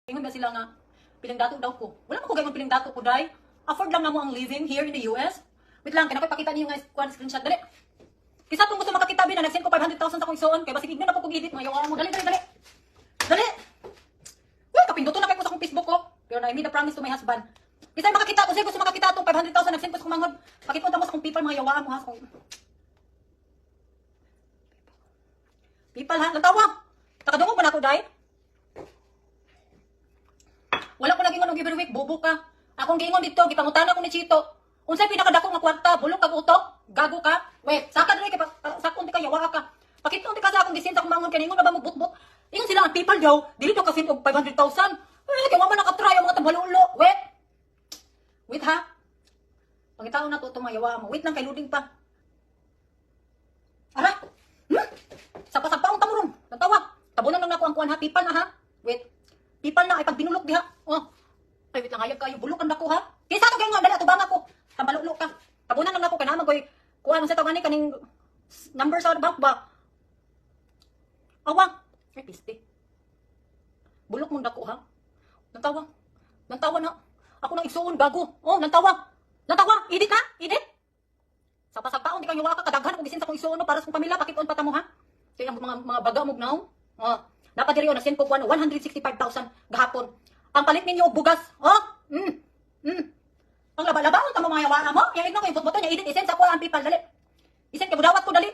Ingon ba sila nga, pinangdato daw ko. Wala mo ko gayong pinangdato ko, day. Afford lang na mo ang living here in the US. Wait lang, kaya pakita niyo nga kuan screenshot, dali. Kisa kung gusto makakita na nag-send ko 500,000 sa kong isuon, kaya basig ignan na po kong edit, mga yawa mo. Dali, dali, dali. Dali. Uy, kapinduto na kayo ko sa akong Facebook ko. Pero I made a promise to my husband. Kisa makakita ko, sige gusto makakita itong 500,000, nag-send ko sa kong manghod. Pakipunta mo sa akong people, mga yawa mo ha. People ha, nagtawag. Takadungog pa na ako, day. Wala ko lagi ng every week, bobo ka. Akong giingon dito, gipangutana ko ni Chito. Unsay pinakadako nga kwarta, bulok kag utok, gago ka. Wait, saka dali kay sakon ti ka yawa ka. Pakita ti ka sa akong gisin sa akong mangon kaningon na ba mo butbut. Ingon sila ang people daw, dili daw ka sin og 500,000. Kay wa man nakatry ang mga tambalulo. Wait. Wait ha. Pangitaon na to tumayawa mo. Wait lang kay loading pa. Ara. Sapa-sapa ang tamuron. Nagtawag. Tabunan lang nako ang kuan ha, people na ha. Wait. People na ay pag binulok diha. Oh. Ay wait lang hayag kayo bulukan nako ha. Kisa to gyud nga dali atubang ako. Tambalulo ka. Tabunan lang nako kana magoy kuan sa tawag ni kaning number sa bank ba. Awang. Ay piste. Bulok mong dako ha. Nantawag. Nantawag na. Ako nang igsuon gago. Oh, nantawag. Nantawag. Edit ha? Edit. Sapa-sapaon di kang yawa ka kadaghan ako gisin sa kong igsuon para sa pamilya pakit-on pa ta mo ha. Kaya ang mga baga mo gnaw. Oh. Dapat diri na send ko 165,000 gahapon. Ang palit ninyo og bugas. Oh. Ang laba-labaon ta mo mga yawa mo. Yang igno kay futboto nya edit isend sa ko ang people dali. Isend kay budawat ko dali.